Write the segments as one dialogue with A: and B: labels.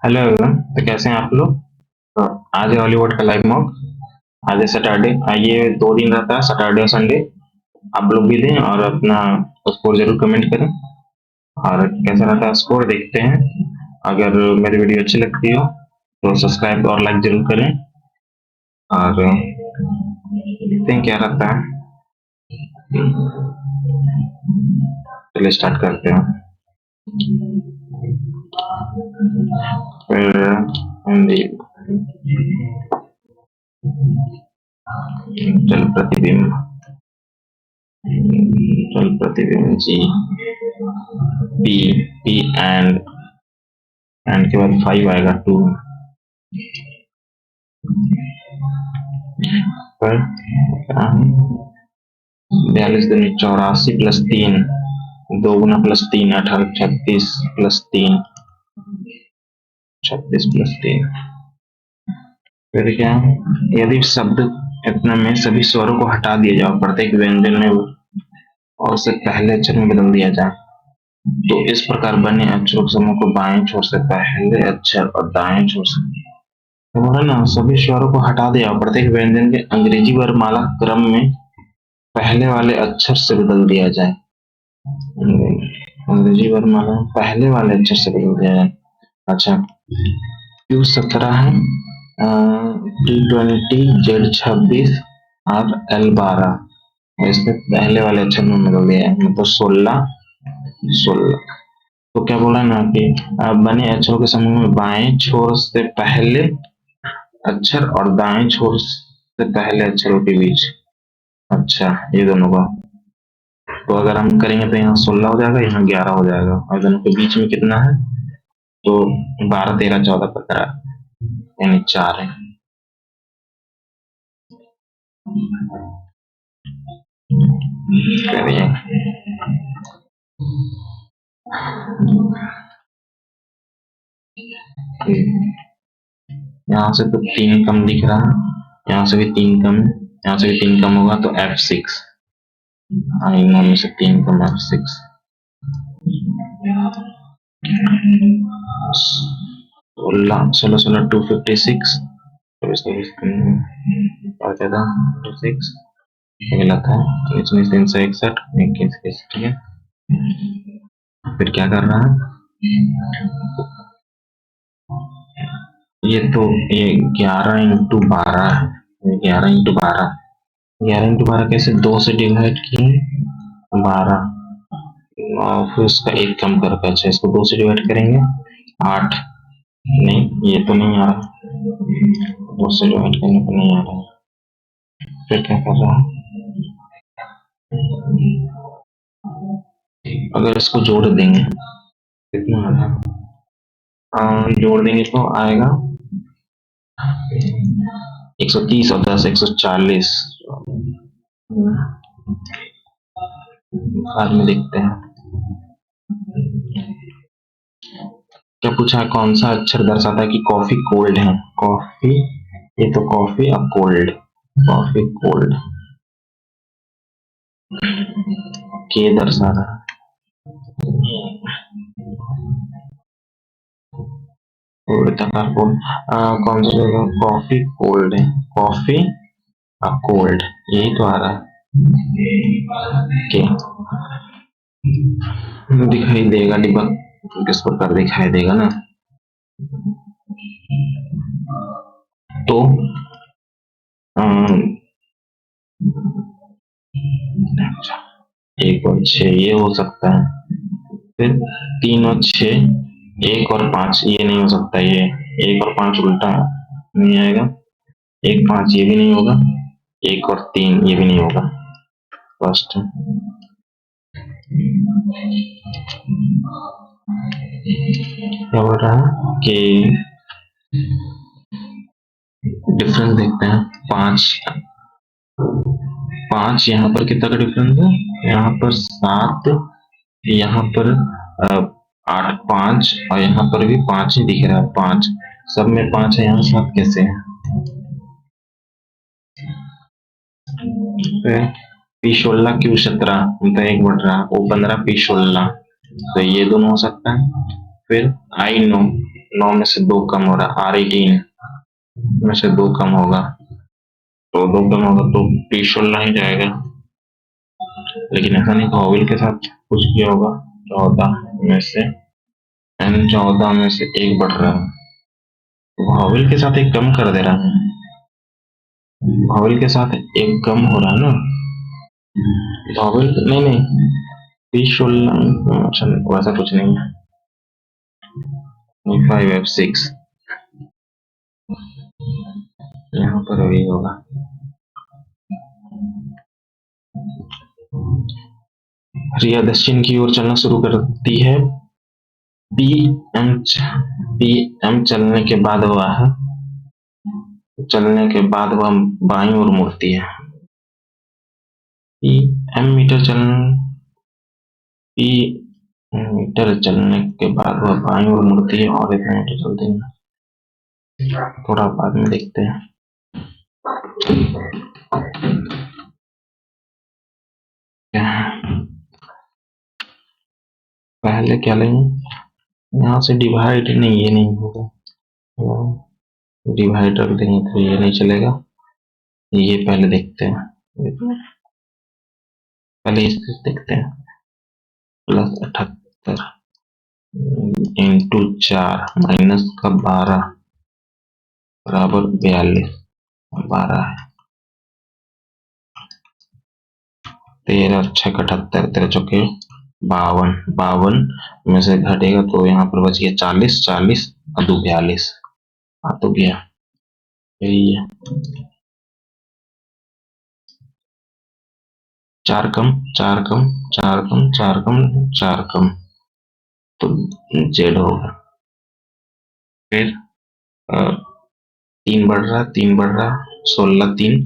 A: Hello everyone. तो कैसे हैं आप लोग। तो आज है हॉलीवुड का लाइव मॉक। आज है सैटरडे। ये 2 दिन रहता है, सैटरडे और संडे। आप लोग भी दें और अपना स्कोर जरूर कमेंट करें। और कैसा रहता है स्कोर देखते हैं। अगर मेरी वीडियो अच्छी लगती हो तो सब्सक्राइब और लाइक जरूर करें। और देखते हैं क्या रहता है। चलिए स्टार्ट करते हैं। फिर हिंदी जल प्रतिबिंब, जल प्रतिबिंब जी। पी, पी एंड के बाद 5 आएगा 2 पर 42 प्लस 3, 2 गुना प्लस 3 18, 36 प्लस 3, 36 प्लस 3। फिर क्या, यदि शब्द इतना में सभी स्वरों को हटा दिया जाए प्रत्येक व्यंजन में और उसे पहले अक्षर में बदल दिया जाए तो इस प्रकार बने अक्षरों के समूह को बाएं छोर से पहले अक्षर और दाएं छोर से, तो बोला ना सभी स्वरों को हटा दिया प्रत्येक व्यंजन के अंग्रेजी वर्णमाला क्रम में पहले वाले अक्षर से बदल दिया जाए। अंग्रेजी वर्णमाला पहले वाले अक्षर से बदल दिया जाए। अच्छा, Q17 है, T20, Z26 और L12 इसमें पहले वाले अक्षर में बदल दिया है, मतलब 16। तो क्या बोला ना कि बने अक्षरों के समूह में बाएं छोर से पहले अक्षर और दाएं छोर से पहले अक्षरों के बीच। अच्छा, ये दोनों का तो अगर हम करेंगे तो यहाँ 16 हो जाएगा, यहाँ 11 हो जाएगा, और दोनों के बीच में कितना है तो 12 13 14 15 यानी 4 है। करिए यहाँ से तो 3 कम दिख रहा है, यहाँ से भी 3 कम है, यहाँ से भी 3 कम होगा तो F6। इन में से 3 कम F6। 16 16 256 गलत है, 361 21 ठीक है। फिर क्या कर रहा है ये 11 इंटू 12 है, 11 इंटू 12 कैसे 2 से डिवाइड किए 12 और फिर उसका 1 कम करके, अच्छा इसको 2 से डिवाइड करेंगे 8, नहीं ये तो नहीं आ रहा, 2 से डिवाइड करने पर नहीं आ रहा। फिर क्या कर रहा है, अगर इसको जोड़ देंगे कितना आ रहा, जोड़ देंगे तो आएगा 130 और 10 140। बाद में देखते हैं क्या पूछा है, कौन सा अक्षर दर्शाता है कि कॉफी कोल्ड है। कॉफी, ये तो कॉफी अब कोल्ड, कॉफी कोल्ड के दर्शा रहा है। कौन सा कॉफी कोल्ड है, कॉफी अब कोल्ड यही तो आ रहा है। के दिखाई देगा डिब्बा किस प्रकार दिखाई देगा ना, तो एक और 6 ये हो सकता है, फिर 3 और 6, 1 और 5 ये नहीं हो सकता, ये 1 और 5 उल्टा नहीं आएगा, 1 5 ये भी नहीं होगा, 1 और 3 ये भी नहीं होगा। फर्स्ट क्या बोल रहा है कि डिफरेंस देखते हैं, 5 यहाँ पर कितना का डिफरेंस है, यहाँ पर 7, यहाँ पर 8 5 और यहाँ पर भी 5 ही दिख रहा है, 5 सब में 5 है, यहाँ 7 कैसे है। P16 Q17 मतलब 1 बढ़ रहा, O15 P16 तो ये दोनों हो सकता है। फिर I9 9 में से 2 कम हो रहा, R18 में से 2 कम होगा, तो 2 कम होगा तो P16 ही जाएगा। लेकिन ऐसा नहीं, हॉविल के साथ कुछ किया होगा। 14 में से N14 में से 1 बढ़ रहा है, हॉविल के साथ एक कम कर दे रहा है, हॉविल के साथ एक कम हो रहा है ना, हॉविल नहीं नहीं P16 अच्छा वैसा कुछ नहीं है। 5F6 यहाँ पर वही होगा। रिया दक्षिण की ओर चलना शुरू करती है। पीएम चलने के बाद वह बाईं ओर मुड़ती है। पीएम मीटर चलने के बाद वह बाईं ओर मुड़ती है और इतना मीटर चलती है। थोड़ा बाद में देखते हैं। पहले क्या लेंगे, यहाँ से डिवाइड नहीं, ये नहीं होगा, डिवाइड रख देंगे तो ये नहीं चलेगा। ये पहले देखते हैं, पहले इससे देखते हैं। +78 इंटू 4 माइनस का 12 बराबर 42, 12 है, 13 6 78, 13 चौके 52, 52 में से घटेगा तो यहाँ पर बच गया 40, 40 और 2 42, आ तो गया, यही है। 4 कम 4 कम 4 कम 4 कम 4 कम तो जेड होगा। फिर 3 बढ़ रहा, 3 बढ़ रहा, 16 3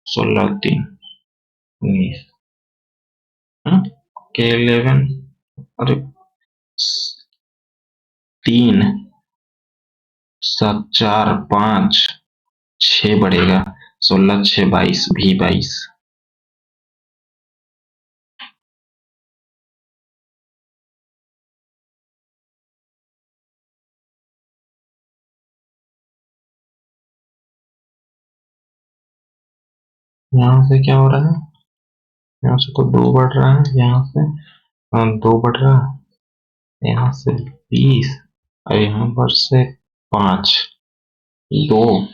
A: 16 3 19 के 11, अरे 3 7 4 5 6 बढ़ेगा, 16 6 22 भी 22। यहाँ से क्या हो रहा है, यहाँ से तो 2 बढ़ रहा है, यहाँ से 2 बढ़ रहा है, यहाँ से 20 और यहाँ पर से 5 2,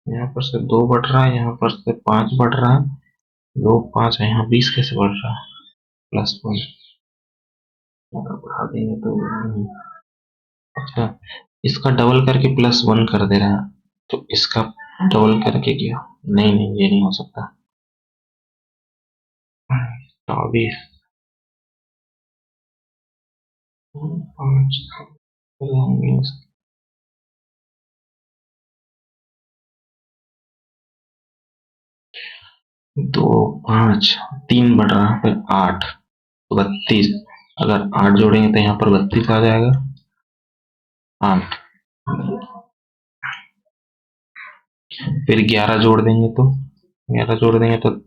A: यहाँ पर से 2 बढ़ रहा है, यहाँ पर से 5 बढ़ रहा है, 2 5 है, यहाँ 20 कैसे बढ़ रहा है, +1 बढ़ा देंगे तो अच्छा, इसका डबल करके +1 कर दे रहा है, तो इसका डबल करके क्या, नहीं नहीं ये नहीं हो सकता। 24 5 2 5 3 बढ़ रहा है, फिर 8 32, अगर 8 जोड़ेंगे तो यहाँ पर 32 आ जाएगा, 8 फिर 11 जोड़ देंगे तो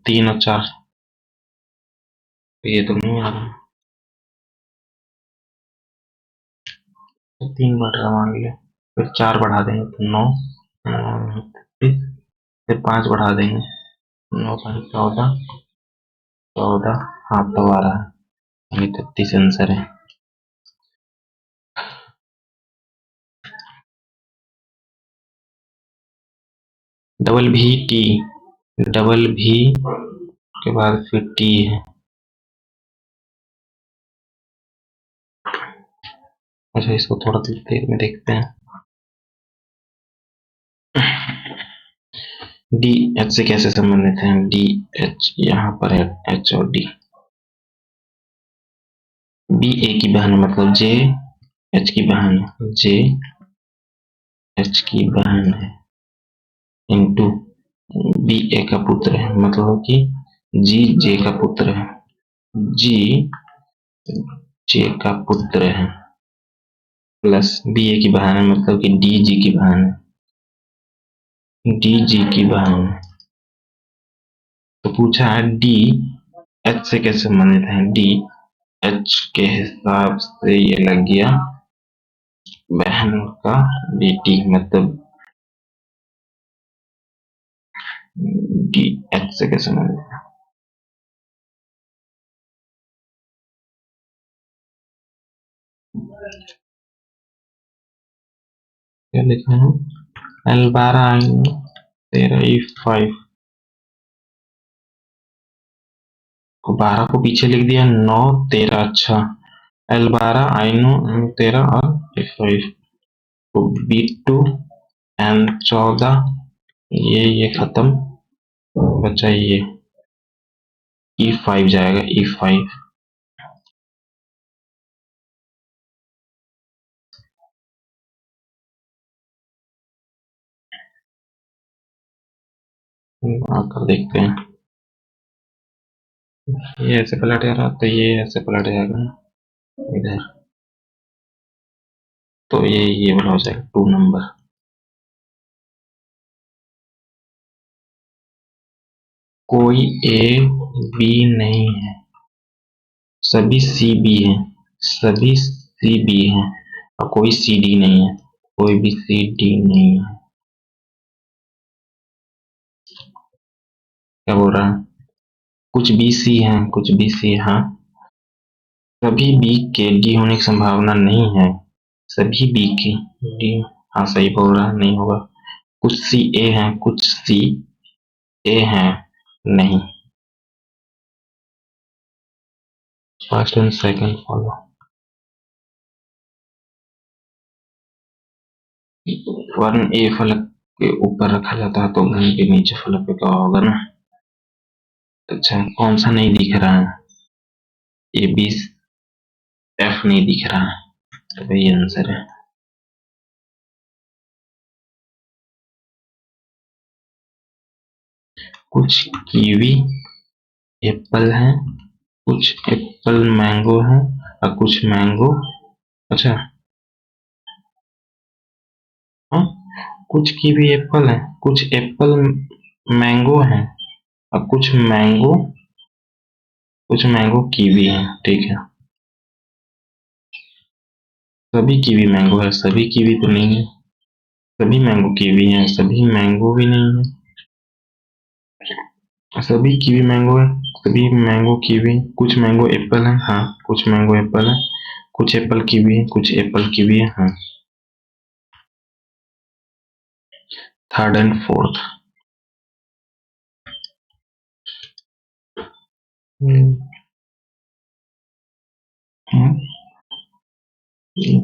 A: 3 और 4, ये तो नहीं आ रहा, तो 3 बढ़ रहा मान लिया, फिर 4 बढ़ा देंगे तो 9, फिर 5 बढ़ा देंगे 9 5 14 14, हाँ तो 12 है, 33 आंसर है। डबल भी के बाद फिर टी है। अच्छा इसको थोड़ा देर में देखते हैं। डी एच से कैसे संबंधित है, डी एच यहाँ पर है, एच और डी, बी ए की बहन है, मतलब जे एच की बहन है, जे एच की बहन है, इंटू बी ए का पुत्र है, मतलब कि जी जे का पुत्र है, जी जे का पुत्र है, प्लस बी ए की बहन है, मतलब कि डी जी की बहन है, डी जी की बहन है। तो पूछा है डी एच से कैसे संबंधित है, डी एच के हिसाब से ये लग गया बहन का बेटी, मतलब डी। एच से कैसे मिलेगा? क्या लिखा है? L12 आई 13 E5 को 12 को पीछे लिख दिया, 9 13। अच्छा, L12 I9 M13 और E5 को B2 M14, ये खत्म, बचा ये E5 जाएगा, E5। आकर देखते हैं, ये ऐसे पलट रहा तो ये ऐसे पलट जाएगा इधर, तो ये वाला हो जाएगा 2 नंबर। कोई ए बी नहीं है, सभी सी बी है, सभी सी बी है, और कोई सी डी नहीं है, कोई भी सी डी नहीं है। क्या बोल रहा है? कुछ बी सी है, कुछ बी सी, हाँ। सभी बी के डी होने की संभावना नहीं है, सभी बी के डी। हाँ सही बोल रहा है, नहीं होगा। कुछ सी ए है, कुछ सी ए है, नहीं। First and second follow. वर्ण ए फलक के ऊपर रखा जाता है तो घन के नीचे फलक पे क्या होगा ना। अच्छा, कौन सा नहीं दिख रहा है? ए बी एफ नहीं दिख रहा है, तो वही आंसर है। कुछ कीवी एप्पल है, कुछ एप्पल मैंगो है, और कुछ मैंगो, अच्छा, हाँ, कुछ कीवी एप्पल है, कुछ एप्पल मैंगो है, और कुछ मैंगो कीवी है, ठीक है। सभी कीवी मैंगो है, सभी कीवी तो नहीं है, सभी मैंगो कीवी है, सभी मैंगो भी नहीं है, सभी कीवी मैंगो है, सभी मैंगो कीवी, कुछ मैंगो एप्पल है, हाँ, कुछ मैंगो एप्पल है, कुछ एप्पल कीवी है, कुछ एप्पल कीवी है, हाँ। Third and fourth.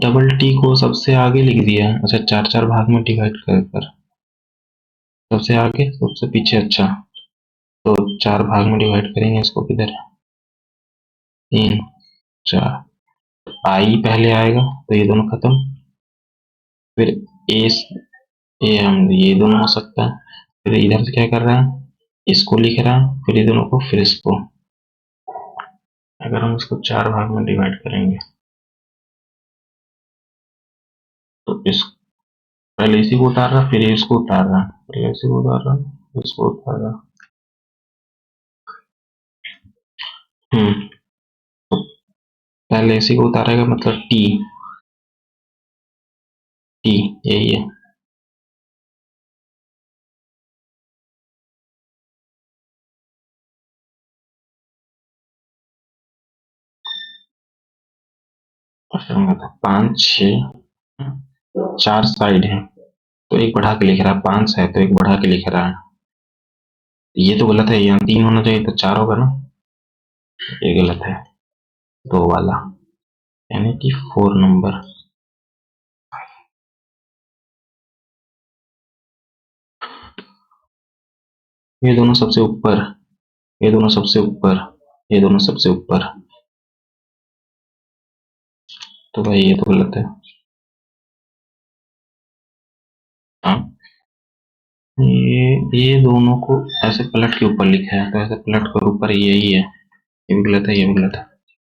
A: Double T को सबसे आगे लिख दिया, अच्छा, चार चार भाग में डिवाइड कर कर, सबसे आगे सबसे पीछे, अच्छा, तो चार भाग में डिवाइड करेंगे इसको, किधर? 3 4, आई पहले आएगा तो ये दोनों खत्म, फिर ए, हम ये दोनों हो सकता है, फिर इधर से क्या कर रहा है, इसको लिख रहा है, फिर ये दोनों को, फिर इसको। अगर हम इसको चार भाग में डिवाइड करेंगे तो इस पहले इसी को उतार रहा, फिर इसको उतार रहा, पहले इसी को उतार रहा, फिर इसको उतार रहा। तो पहले इसी को उतारेगा, मतलब टी, टी यही है। पांच छ, चार साइड है तो एक बढ़ा के लिख रहा है, पांच है तो एक बढ़ा के लिख रहा है, ये तो गलत है, यहाँ 3 होना चाहिए तो 4 होगा ना, ये गलत है, दो वाला, यानी कि 4 नंबर। ये दोनों सबसे ऊपर, ये दोनों सबसे ऊपर, ये दोनों सबसे ऊपर, तो भाई ये तो गलत है। हाँ, ये दोनों को ऐसे पलट के ऊपर लिखा है, तो ऐसे पलट कर ऊपर यही है, ये भी गलत है, ये भी गलत है,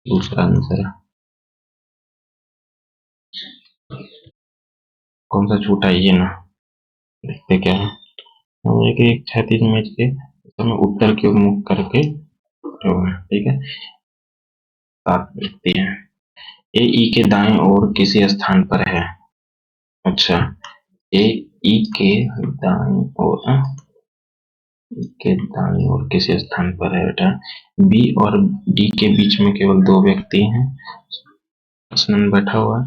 A: दूसरा आंसर है। कौन सा झूठा है ये ना, देखते क्या है। हम एक क्षैतिज मेज के उत्तर की ओर मुख करके, ठीक है। 7 व्यक्ति हैं। ए ई के दाएं ओर किसी स्थान पर है। अच्छा, ए ई के दाएं ओर किसी स्थान पर है बेटा। बी और डी के बीच में केवल 2 व्यक्ति हैं। आसमान बैठा हुआ है।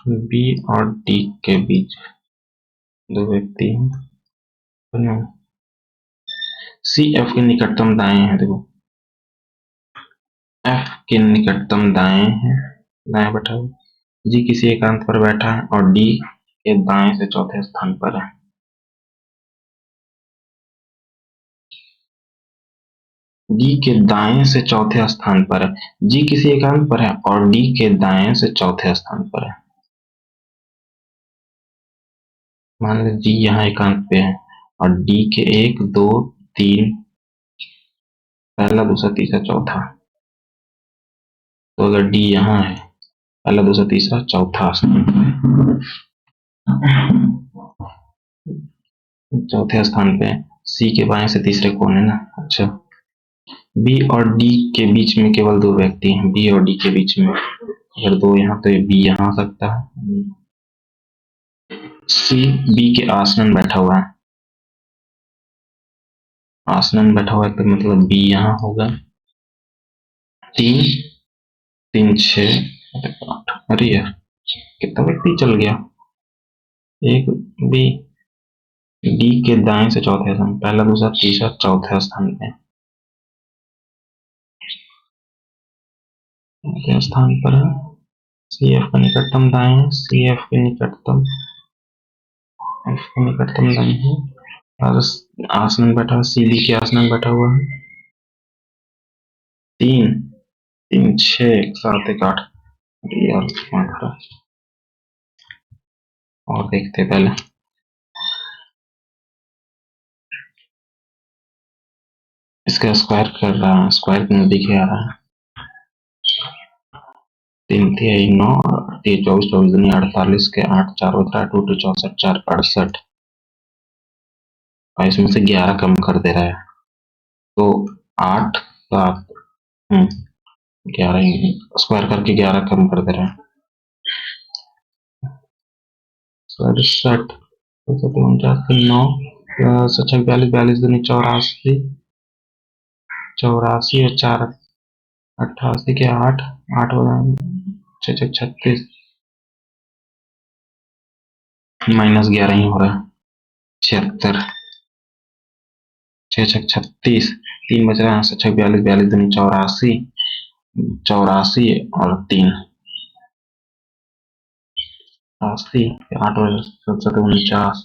A: बी और डी के बीच 2 व्यक्ति हैं। सी एफ के निकटतम दाएं है। देखो, एफ के निकटतम दाएं है, दाएं बैठा हुआ। जी किसी एकांत पर बैठा है और डी के दाएं से चौथे स्थान पर है। डी के दाएं से चौथे स्थान पर है। जी किसी एकांत पर है और डी के दाएं से चौथे स्थान पर है। मान लो जी यहाँ एकांत पे है और डी के 1 2 3 पहला दूसरा तीसरा चौथा। तो अगर डी यहाँ है, पहला दूसरा तीसरा चौथा स्थान पे, चौथे स्थान पे सी के बाएं से तीसरे कौन है ना। अच्छा, बी और डी के बीच में केवल 2 व्यक्ति हैं। बी और डी के बीच में अगर 2 यहाँ तो बी यहाँ आ सकता है। सी बी के आसनन बैठा हुआ है। आसनन बैठा हुआ है तो मतलब बी यहाँ होगा। 3 3 6 8। अरे यार, कितना व्यक्ति चल गया। एक बी डी के दाएं से चौथे स्थान, पहला दूसरा तीसरा चौथे स्थान पे स्थान पर है। सी एफ का निकटतम दाएं है। सी एफ के निकटतम दाएं है और आसनन बैठा हुआ, सी बी के आसनन बैठा हुआ है। 3 3 6 7 1 8। और देखते पहले इसका स्क्वायर कर रहा है। स्क्वायर क्यों दिखे आ रहा है। 3 3 9 24 24 दूनी 48 के 8 4 होता है 2 2 64 4 68 और इसमें से 11 कम कर दे रहा है तो 8 7 11 स्क्वायर करके 11 कम कर दे रहा है। 67 9 46 42 42 दूनी 84 84 और 4 88 के 8 8 6 36 -11 ही हो रहा है। 76 6 36 3 बच रहा है। 6 42 42 दूनी 84 84 और 3 80 8 49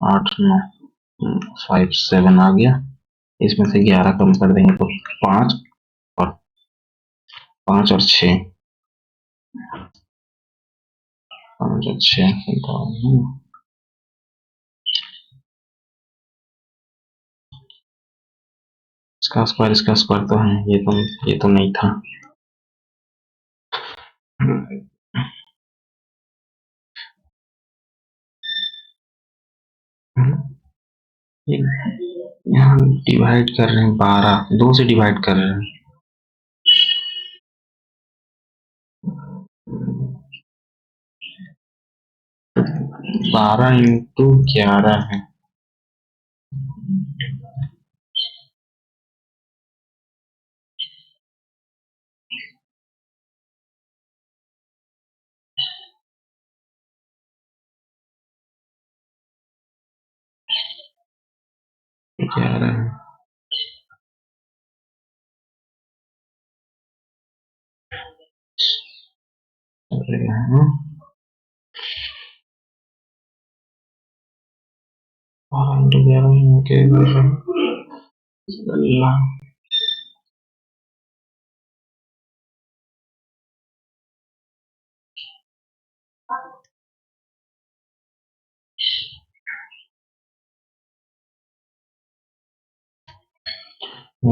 A: 8 9 5 7 आ गया। इसमें से 11 कम कर देंगे तो 5 और 6 5 और 6 इसका स्क्वायर तो है। ये तो नहीं था। यहाँ डिवाइड कर रहे हैं 12 2 से डिवाइड कर रहे हैं। 12 इंटू 11 है।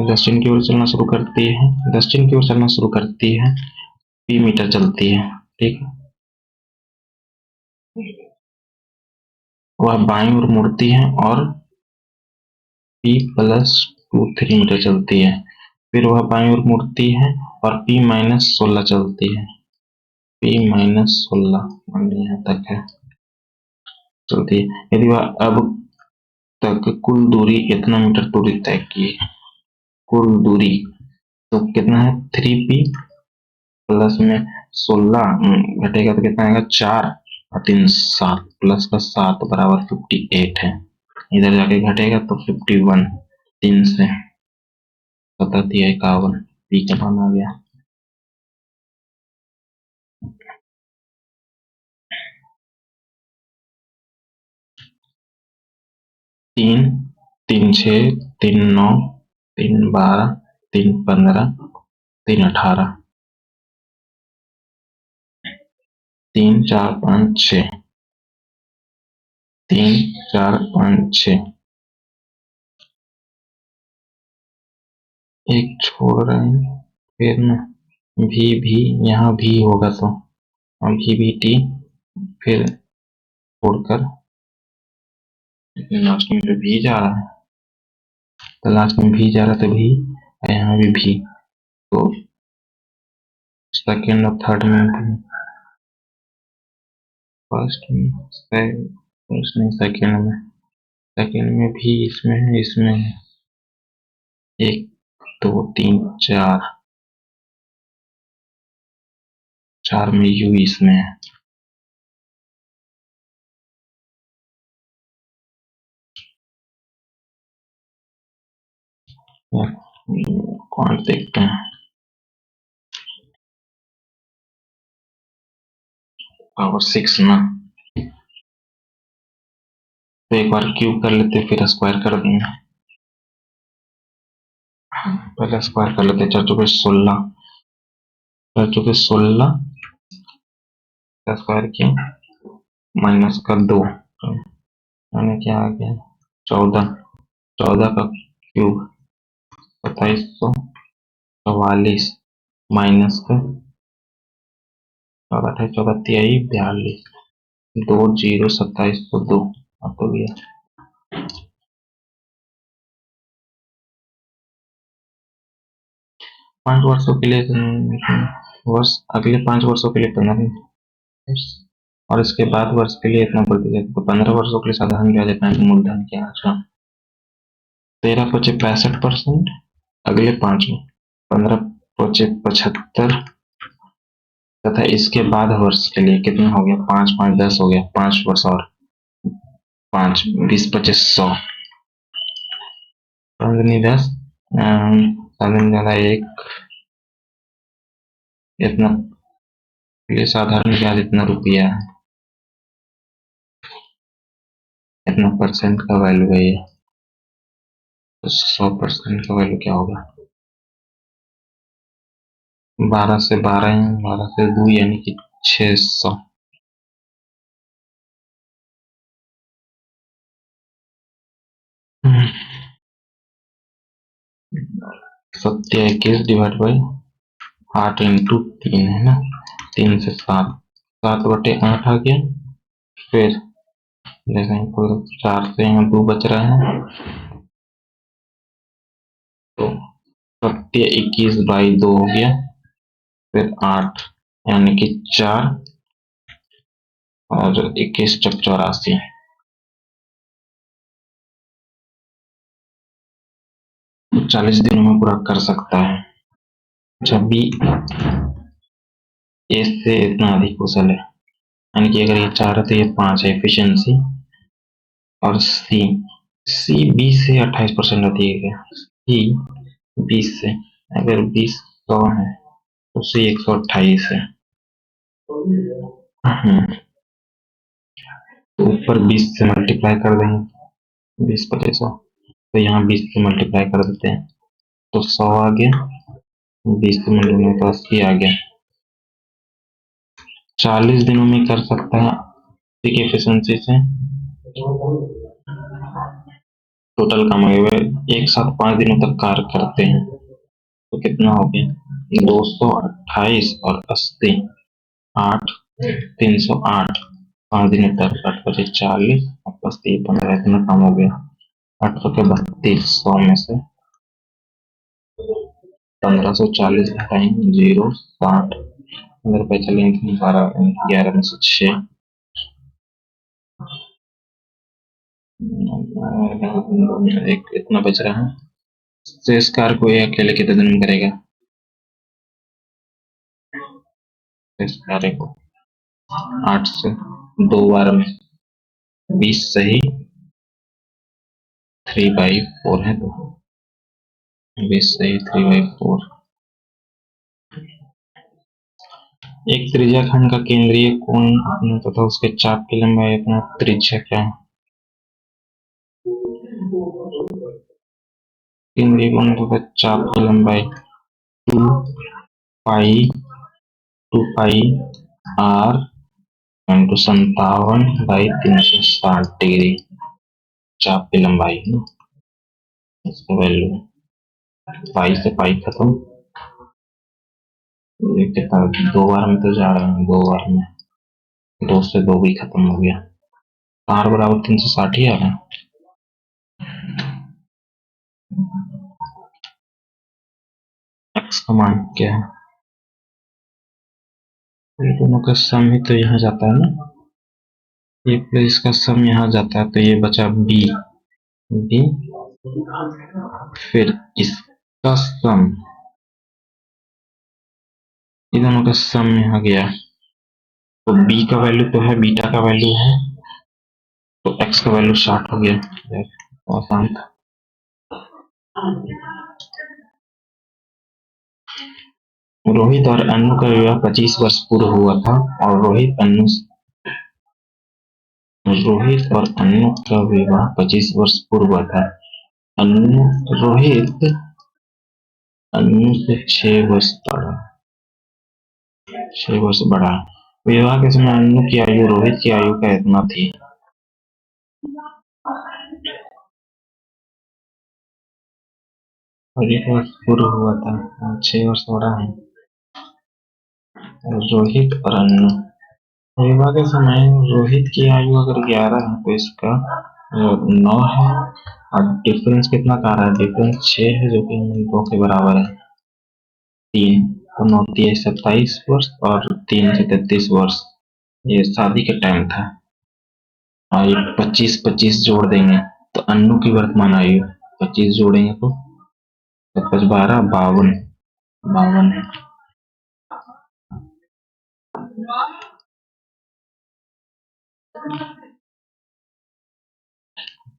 A: दक्षिण की ओर चलना शुरू करती है। दक्षिण की ओर चलना शुरू करती है। पी मीटर चलती है। ठीक है, वह बाईं ओर मुड़ती है और P +2 3 मीटर चलती है। फिर वह बाईं ओर मुड़ती है और P-16 चलती है, P-16 यहाँ तक है चलती है। यदि वह अब तक कुल दूरी कितना मीटर दूरी तय की है, कुल दूरी तो कितना है 3P प्लस में 16 घटेगा तो कितना आएगा 4 और 3 7 प्लस का 7 बराबर 58 है। इधर जाके घटेगा तो 51, 3 से 51, पी का मान आ गया। तीन, 3 6, 3 9, 3 12, 3 15, 3 18, 3 4 5 6, 3 4 5 6, एक छोड़ रहे हैं फिर ना भी यहाँ भी होगा तो भी टी फिर छोड़कर लास्ट में तो भी जा रहा है, तो लास्ट में भी जा रहा है तो भी यहाँ भी तो सेकेंड और थर्ड में भी, फर्स्ट में फर्स्ट नहीं सेकेंड में भी इसमें है, इसमें है 1 2 3 4 में यू इसमें है। कौन देखते हैं, पावर 6 ना, तो एक बार क्यूब कर लेते फिर स्क्वायर कर देंगे। पहले स्क्वायर कर लेते, 4 चौके 16, 4 चौके 16 का स्क्वायर किया माइनस का 2 यानी क्या आ गया 14, 14 का क्यूब 2744 माइनस का 14 14 तिहाई 42, 2 0 2702 अब तो गया। 5 वर्षों के लिए वर्ष अगले 5 वर्षों के लिए 15 और इसके बाद वर्ष के लिए इतना प्रतिशत, तो 15 वर्षों के लिए साधारण ब्याज इतना है, मूलधन क्या है 13 × 65%, अगले 5 में 15 × 75 तथा इसके बाद वर्ष के लिए कितना हो गया 5 5 10 हो गया, 5 वर्ष और 5 20 25 100, 10 ज्यादा 1 इतना लिए साधारण ब्याज इतना रुपया है, इतना परसेंट का वैल्यू है ये, तो 100% का वैल्यू क्या होगा 12 से 12 12 से 2 यानी कि 600। सत्या 21 डिवाइड बाई 8 इंटू 3 है ना, 3 से 7, 7/8 आ गया। फिर देखें 4 से यहाँ 2 बच रहा है, तो सत्य 21/2 हो गया, फिर 8 यानी कि 4 और 21 × 84, तो 40 दिनों में पूरा कर सकता है। जब भी ए से इतना अधिक कुशल है, यानी कि अगर ये 4 है तो ये 5 है एफिशिएंसी, और सी 20 से 28% अधिक है, सी 20 से, अगर 20 100 है तो सी 128 है। तो ऊपर 20 से मल्टीप्लाई कर देंगे, 20 25 100, तो यहाँ 20 से मल्टीप्लाई कर देते हैं तो 100 आ गया, 20 से मल्टीप्लाई तो 80 आ गया। 40 दिनों में कर सकता है एफिशिएंसी से, टोटल काम हुए एक साथ 5 दिनों तक कार्य करते हैं, तो कितना हो गया 228 और 80, 8 308, 5 दिनों तक 8 बजे 40 और 15 इतना काम हो गया। 8 के 32 100 में से 1540 घटाएंगे 0, 60 अगर पैसा लेंगे 11 में से 6 एक इतना बच रहा है। शेष कार्य को ये अकेले कितने दिन में करेगा? शेष कार्य को 8 से 2 बार में 20 सही 3/4 है, तो 20 सही 3/4। एक त्रिज्या खंड का केंद्रीय कोण तथा उसके चाप की लंबाई अपना त्रिज्या क्या है? केंद्रीय कोण तथा चाप की लंबाई 2 पाई आर इंटू 57/360 चाप की लंबाई है ना, इसका वैल्यू पाई से पाई खत्म, ये कितना 2 बार में तो जा रहे हैं, 2 बार में 2 से 2 भी खत्म हो गया, आर बराबर 360 ही आ रहा है। एक्स का मान क्या है? ये दोनों का सम ही तो यहाँ जाता है ना, ये प्लस का सम यहाँ जाता है, तो ये बचा बी, फिर इसका सम, इन दोनों का सम यहाँ गया, तो बी का वैल्यू तो है, बीटा का वैल्यू है, तो एक्स का वैल्यू 60 हो गया। तो आसान था। रोहित और अन्नू का विवाह 25 वर्ष पूर्व हुआ था और रोहित और अन्नू का विवाह 25 वर्ष पूर्व हुआ था। रोहित अन्नू से 6 वर्ष बड़ा। विवाह के समय अन्नू की आयु रोहित की आयु का इतना थी। वर्ष पूर्व हुआ था, 6 वर्ष बड़ा है। रोहित और अन्नू, विवाह के समय रोहित की आयु अगर 11 है तो इसका 9 है, और डिफरेंस कितना का रहा है? डिफरेंस 6 है, जो कि 2 के बराबर है। 3 तो 9 3 27 वर्ष और 3 से 33 वर्ष, ये शादी के टाइम था। और ये 25 जोड़ देंगे तो अन्नू की वर्तमान आयु 25 जोड़ेंगे तो 25 12 52 है।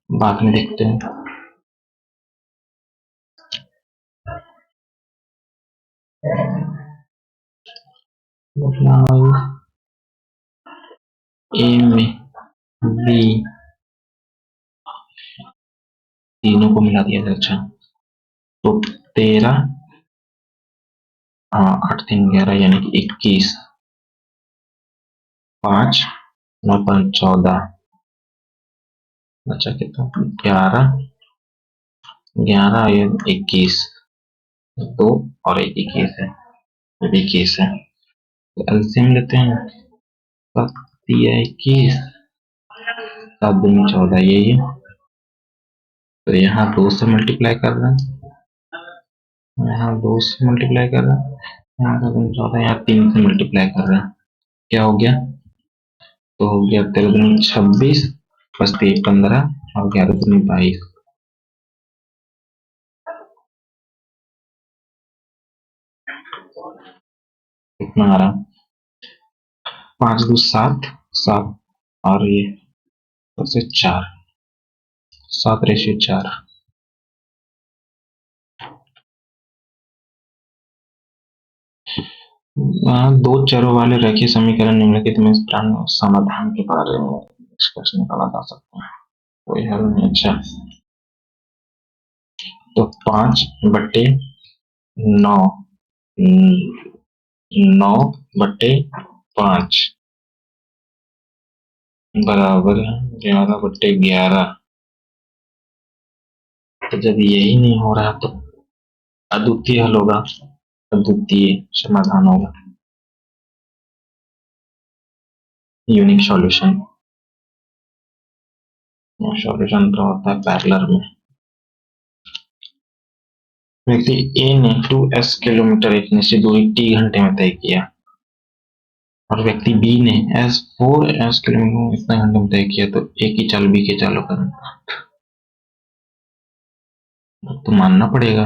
A: बाद में देखते हैं। ए में बी तीनों को मिला दिया जाए। अच्छा, तो 13 8 3 11 यानी कि 21, 5 9 5 14, बचा कितना? 11 21, 2 और 21 है, 21 है। एलसीएम लेते हैं, 21 7 दूनी 14, यही है। तो यहाँ 2 से मल्टीप्लाई कर रहे हैं, यहाँ 2 से मल्टीप्लाई कर रहे हैं, यहाँ 14, यहाँ 3 से मल्टीप्लाई कर रहे हैं, क्या हो गया? तो हो गया 13 दूनी 26, बस 15 और 11 दूनी 22। कितना आ रहा? 5 2 7 7 और ये सबसे 4, 7/4। दो चरों वाले रेखीय समीकरण निम्नलिखित में समाधान के बारे में निष्कर्ष निकाला जा सकता है, कोई हल नहीं। अच्छा, तो 5/9 9/5 बराबर 11/11। तो जब यही नहीं हो रहा तो अद्वितीय हल होगा, अद्वितीय समाधान होगा, यूनिक सॉल्यूशन। सॉल्यूशन तो होता है पैरेलल में। व्यक्ति ए ने 2s किलोमीटर एक निश्चित दूरी t घंटे में तय किया और व्यक्ति बी ने एस 4s किलोमीटर इतने घंटे में तय किया, तो ए की चाल बी के चालों का तो मानना पड़ेगा।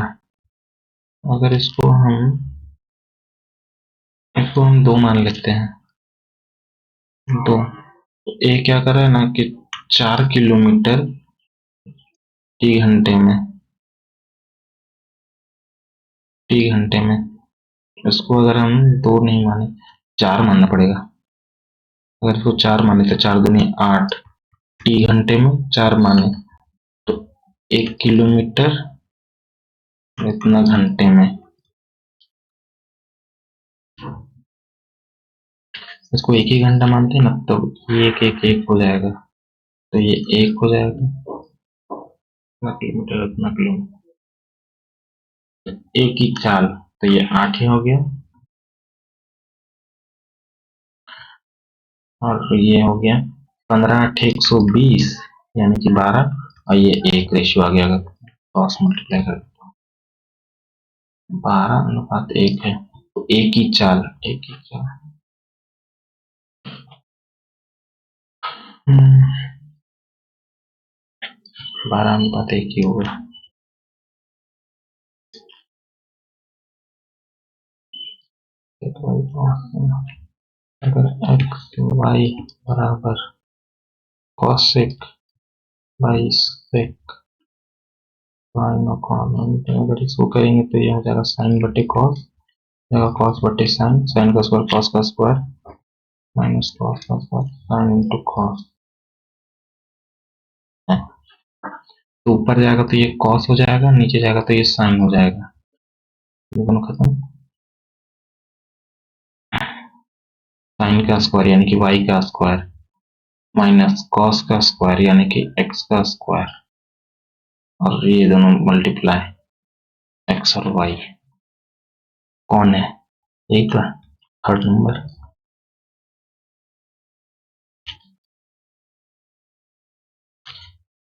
A: अगर इसको हम 2 मान लेते हैं, 2। ए क्या कर रहा है ना कि 4 किलोमीटर टी घंटे में इसको अगर हम 2 नहीं माने, 4 मानना पड़ेगा। अगर इसको 4 माने तो 4 दूनी 8, टी घंटे में 4 माने तो 1 किलोमीटर इतना घंटे में। इसको एक ही घंटा मानते हैं ना, तो ये एक हो जाएगा, तो ये 1 हो जाएगा, इतना किलोमीटर इतना किलोमीटर, एक ही चाल, तो ये 8 ही हो गया, और ये हो गया 15 8 120 यानी कि 12, और ये 1 रेशियो आ गया, अगर क्रॉस मल्टीप्लाई कर 12:1 है, तो एक ही चाल 12:1 ही होगा। अगर एक्स वाई बराबर कॉसेक बाई सेक अगर इसको करेंगे तो ये हो जाएगा साइन बटे कॉस, कॉस बटे साइन, साइन का स्क्वायर कॉस का स्क्वायर, माइनस कॉस का स्क्वायर साइन इंटू कॉस। तो ऊपर जाएगा तो ये कॉस हो जाएगा, नीचे जाएगा तो ये साइन हो जाएगा, ये दोनों खत्म। साइन का स्क्वायर यानी कि वाई का स्क्वायर माइनस कॉस का स्क्वायर यानी कि एक्स का स्क्वायर, और ये दोनों मल्टीप्लाई एक्स और वाई कौन है, यही तो थर्ड नंबर।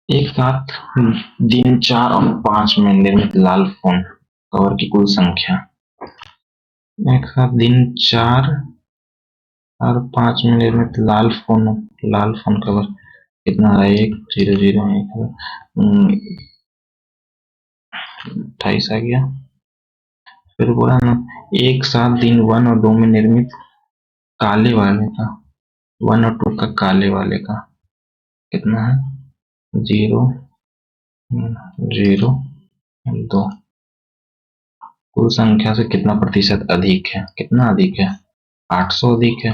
A: एक साथ दिन 4 और 5 में निर्मित लाल फोन कवर की कुल संख्या। एक साथ दिन 4 और 5 में निर्मित लाल फोन कवर कितना है, 28 आ गया। फिर बोला ना एक साथ दिन 1 और 2 में निर्मित काले वाले का, 1 और 2 का काले वाले का कितना है, 0 0 2, कुल संख्या से कितना प्रतिशत अधिक है, कितना अधिक है, 800 अधिक है,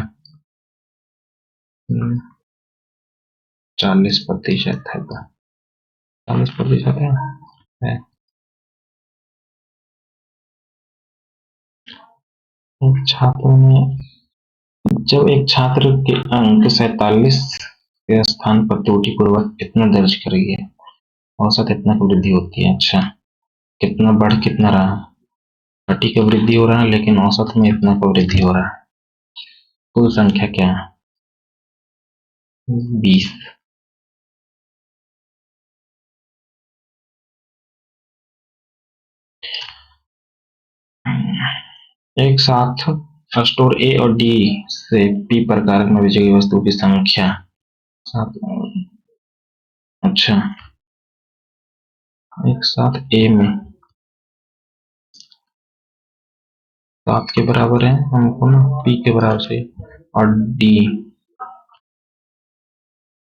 A: 40% है, तो 40% है। एक छात्र ने जब एक छात्र के अंक 47 के स्थान पर त्रुटिपूर्वक इतना दर्ज करिए, औसत इतना की वृद्धि होती है। अच्छा, कितना बढ़ कितना रहा, 30 का वृद्धि हो रहा है, लेकिन औसत में इतना का वृद्धि हो रहा है। कुल संख्या क्या है, 20। एक साथ स्टोर ए और डी से पी प्रकार में बेची गई वस्तु की संख्या साथ, अच्छा, एक साथ ए में 7 के बराबर है, हमको ना पी के बराबर चाहिए, और डी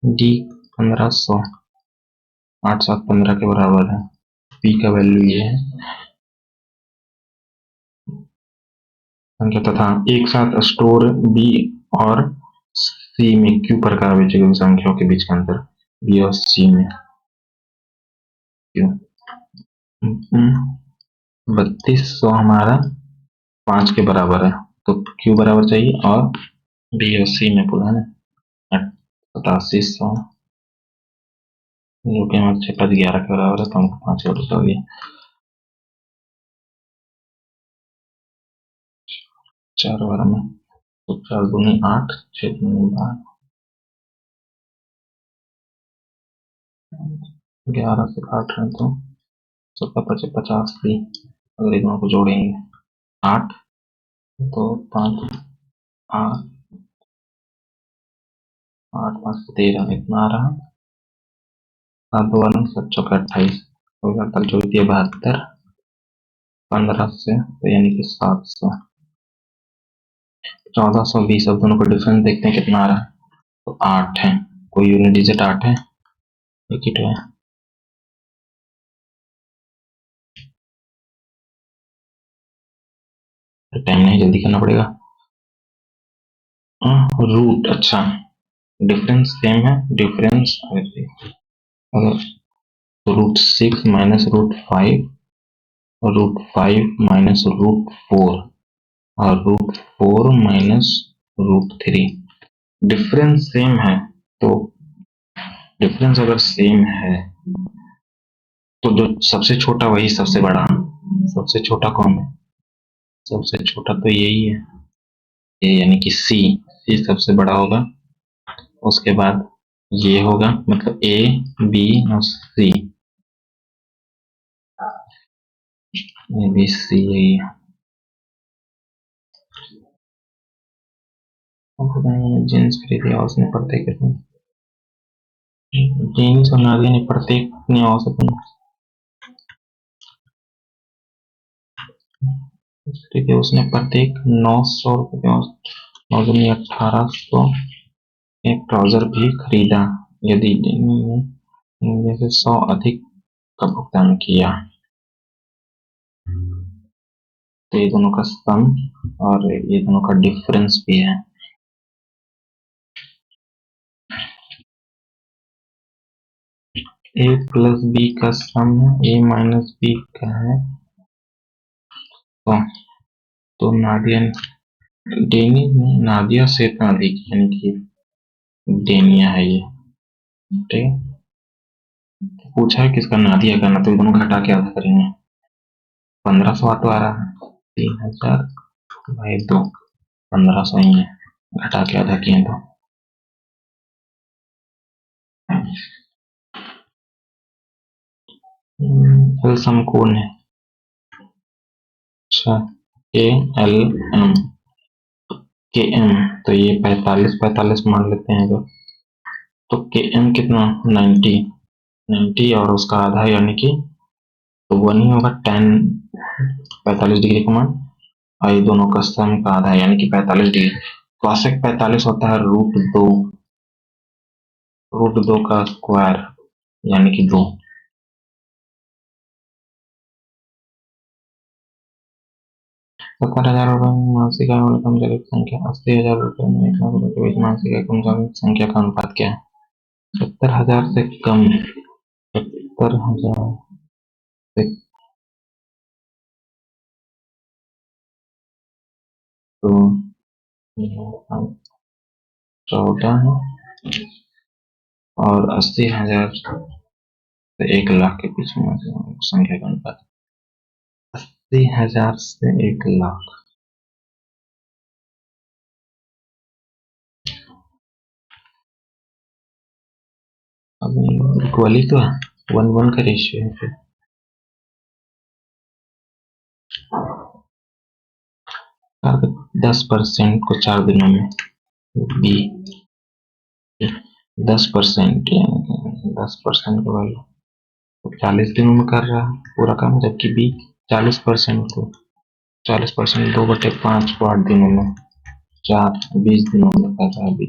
A: डी 1500, 8 7 15 के बराबर है, पी का वैल्यू ये है संख्या, तथा एक साथ स्टोर बी और सी में क्यू प्रकार बेची गई संख्याओं के बीच का अंतर, बी और सी में क्यू। 3200 हमारा 5 के बराबर है, तो क्यू बराबर चाहिए, और बी और सी में पूरा है 8700, जो कि हमारे 6 11 के बराबर है, तो हमको 5 और हो गया, 4 बार में, तो 4 दूनी 8, 6 दूनी 12, 11 से 8 है तो 17 25 80, अगर इन दोनों को जोड़ेंगे 8 तो 5 8 8 5 13 इतना आ रहा। 7 2 9 7 चौके 28 कल जोड़ती है 72 15 से तो यानी कि 700 1420। अब दोनों का डिफरेंस देखते हैं कितना आ रहा है। तो 8 है, कोई यूनिट डिजिट 8 है, एक ही तो है। टाइम नहीं, जल्दी करना पड़ेगा। रूट, अच्छा डिफरेंस सेम है, डिफरेंस अगर तो √6 माइनस √5 और √5 माइनस √4 और √4 माइनस √3। डिफरेंस सेम है तो डिफरेंस अगर सेम है तो जो सबसे छोटा वही सबसे बड़ा। सबसे छोटा कौन है? सबसे छोटा तो यही है, ये यानी कि सी सबसे बड़ा होगा। उसके बाद ये होगा, मतलब ए बी और सी, ए बी सी यही है। जीन्स खरीदी और उसने पढ़ते कितने जीन्स और नारियल ने प्रत्येक नहीं हो सकते। खरीदे उसने प्रत्येक 900 रुपये, 1800 एक ट्राउजर भी खरीदा यदि जैसे 100 अधिक का भुगतान किया। तो ये दोनों का सम और ये दोनों का डिफरेंस भी है। ए प्लस बी का सम ए माइनस बी का है। तो नादिया डेनी नादिया से इतना अधिक, यानी कि डेनिया है ये, ठीक है। पूछा है किसका, नादिया का ना, तो दोनों घटा के आधा करेंगे। 1500 ऑटो आ रहा है, 3000 भाई 2, 1500 ही है, घटा के आधा किए तो एल समकोण है। अच्छा ए एल एम के एम, तो ये 45 मान लेते हैं जो, तो के एम कितना 90 90 और उसका आधा यानी कि तो 1 ही होगा, 10 45 डिग्री का मान, और ये दोनों का सम का आधा यानी कि 45 डिग्री। कॉसेक 45 होता है √2 का स्क्वायर यानी कि 2। 70,000 रुपए में मासिक आय वाले कर्मचारी की संख्या 80,000 रुपए में 1 लाख रुपए के बीच मासिक आय कर्मचारी की संख्या का अनुपात क्या है? 70,000 से कम, 70,000 से तो 14 है, और 80,000 से 1 लाख के बीच में संख्या का अनुपात 80,000 से 1 लाख। अब इक्वली तो है, 1:1 का रेशियो है फिर। 10% को 4 दिनों में बी 10%, 10% का वैल्यू तो 40 दिनों में कर रहा है पूरा काम, जबकि बी 40% को 40% 2/5 को 8 दिनों में, 4 20 दिनों में कर रहा है बी।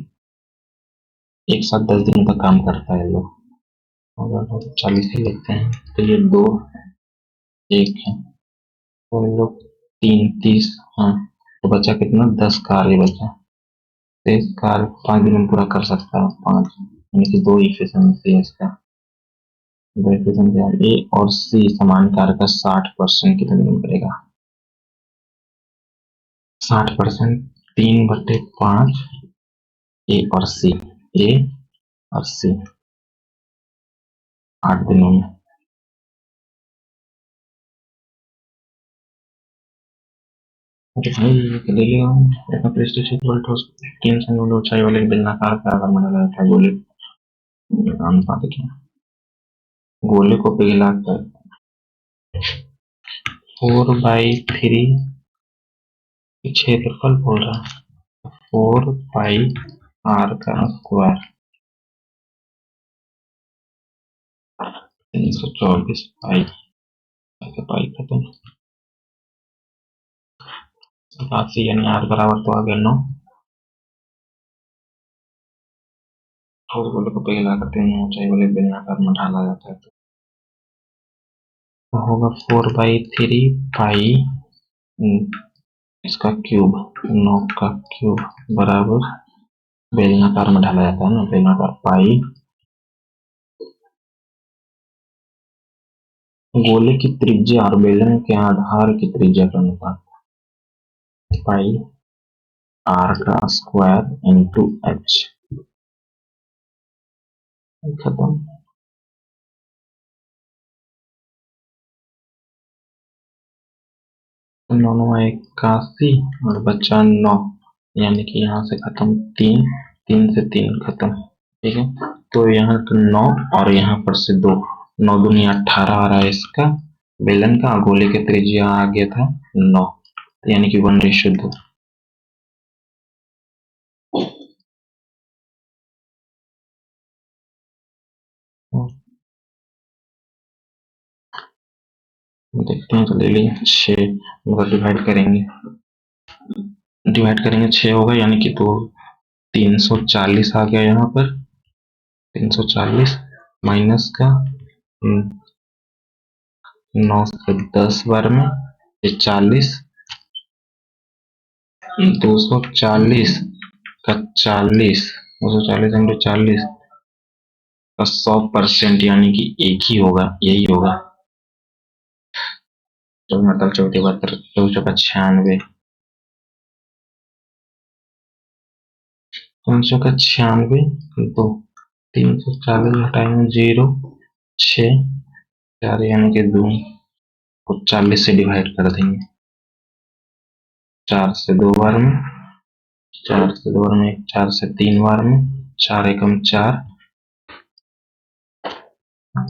A: एक साथ 10 दिनों का काम करता है लोग, अगर 40 ही लेते हैं तो ये 2 1 है, तो लोग 3 30, हाँ तो बचा कितना, 10 कार्य बचा। 23 कार्य 5 दिन में पूरा कर सकता है, 5 यानी कि 2 इफिशिएंसी है इसका। दो इफिशिएंसी है, ए और सी समान कार्य का 60% कितने दिन में करेगा? 60% 3/5 ए और सी, ए और सी 8 दिनों में। अरे भाई ये ले लिया अपना प्रेस्टीज वर्ल्ड हाउस 3 सेंटीमीटर ऊंचाई वाले बेलनाकार आकार में डाला था गोले, अनुपात क्या, गोले को पिघला कर 4/3 क्षेत्रफल बोल रहा है 4 पाई r का स्क्वायर 324 पाई पाई खत्म 87 यानी r बराबर तो आ गया 9 और बोले को पहला करते हैं ऊंचाई वाले बेलनाकार में ढाला जाता है तो होगा 4/3 पाई इसका क्यूब 9 का क्यूब बराबर बेलनाकार में ढाला जाता है ना बेलनाकार पाई गोले की त्रिज्या और बेलन के आधार की त्रिज्या का अनुपात पाई r का स्क्वायर इंटू h खत्म 9×9 = 81 और बचा 9 यानी कि यहाँ से खत्म 3 से 3 खत्म ठीक है तो यहाँ तो 9 और यहाँ पर से 2 9 दूनी 18 आ रहा है इसका बेलन का गोले के त्रिज्या आ गया था 9 यानी कि 1:2 देखते हैं तो ले लिया 6 मतलब डिवाइड करेंगे 6 होगा यानी कि तो 340 आ गया यहाँ पर 340 माइनस का 9 से 10 बार में 40 240 का 40 240 इंटू 40 का 100% यानी कि एक ही होगा यही होगा तो मतलब 14 72 96 96 तो 340 घटाएंगे 0 6 4 यानी कि 2 को 40 से डिवाइड कर देंगे 4 से 2 बार में 4 से 2 बार में 4 से 3 बार में 4 एकम 4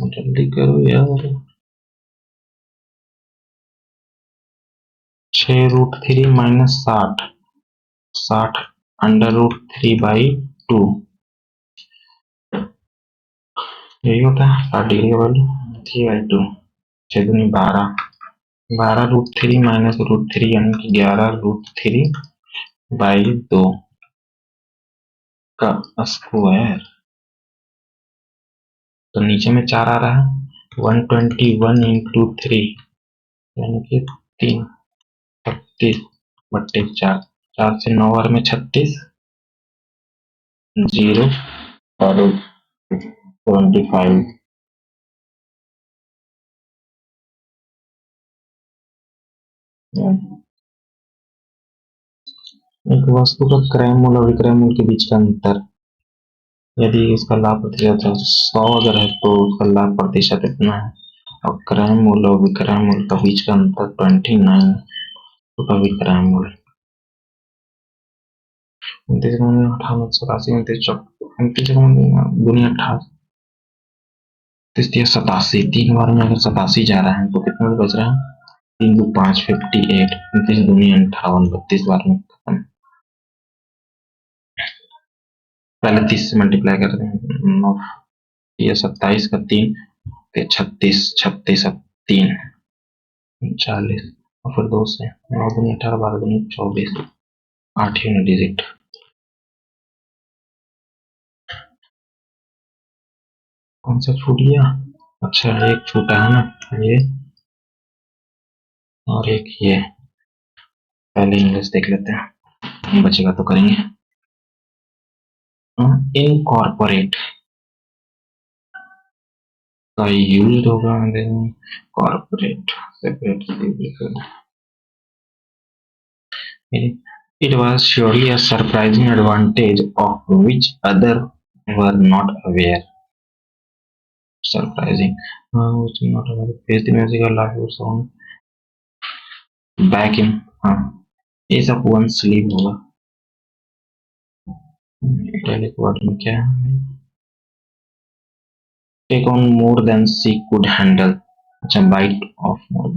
A: जल्दी करो यार 6√3 माइनस 60 √3/2 यही होता है 60 डिग्री का वैल्यू 3/2 6 दूनी 12 माइनस √3 यानी कि 11√3/2 का स्क्वायर तो नीचे में 4 आ रहा है 121 इंटू 3 यानी कि 36/4 4 से 9 बार में 36 0 और 25 एक वस्तु का क्रय मूल और विक्रय मूल के बीच का अंतर यदि इसका लाभ प्रतिशत 100 अगर है तो उसका लाभ प्रतिशत इतना है और क्रय मूल और विक्रय मूल का बीच का अंतर 29 का विक्रय मूल 29 दुनिया 87 3 बार में अगर 87 जा रहा है तो कितना बच रहा है 3 2 5 58 29 दुनिया 58 32 बार में खत्म पहले 30 से मल्टीप्लाई कर दें 27 का 3 36 36 3 40 और फिर 2 से 9 दूनी 18 12 दूनी 24 8 डिजिट कौन सा छूट गया अच्छा एक छूटा है ना ये और एक ये पहले इंग्लिश देख लेते हैं बचेगा तो करेंगे इनकॉर्पोरेट का यूज होगा corporate separate it was surely a surprising advantage of which others were not aware surprising which not aware face the musical live sound back in age of one sleep होगा italic word में क्या है take on more than she could handle अच्छा bite of more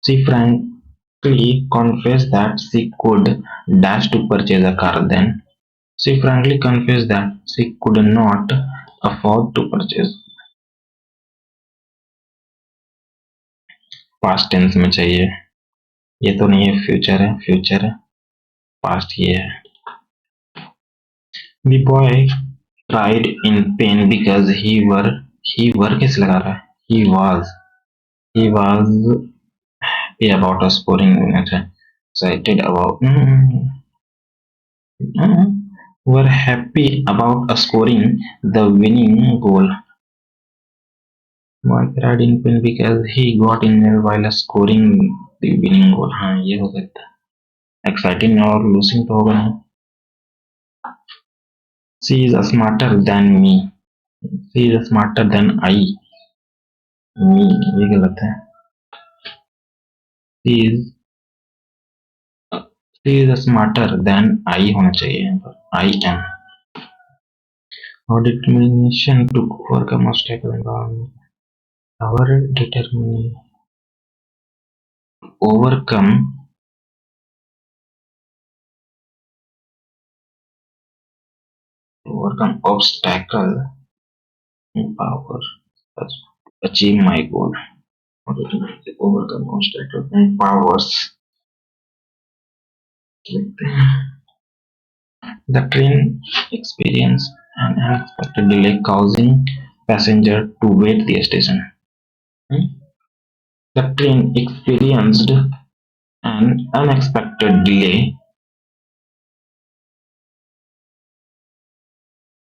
A: She frankly confessed that she could dash to purchase a car then. She frankly confessed that she could not afford to purchase. Past tense में चाहिए, ये तो नहीं है future है, future है, past ये है. The boy cried in pain because he were कैसे लगा रहा है, he was happy about a scoring, अच्छा, excited about were happy about scoring the winning goal. Boy cried in pain because he got injured while scoring the winning goal. हाँ ये हो सकता है. Exciting और losing तो होगा नहीं. She is smarter than me. She is smarter than I. Me ये गलत है. She is she is smarter than I होना चाहिए यहाँ पर. I am. Our determination to overcome obstacle environment. Our determination overcome obstacle power us achieve my goal. Overcome obstacle powers. The train experienced an unexpected delay, causing passenger to wait the station. The train experienced an unexpected delay,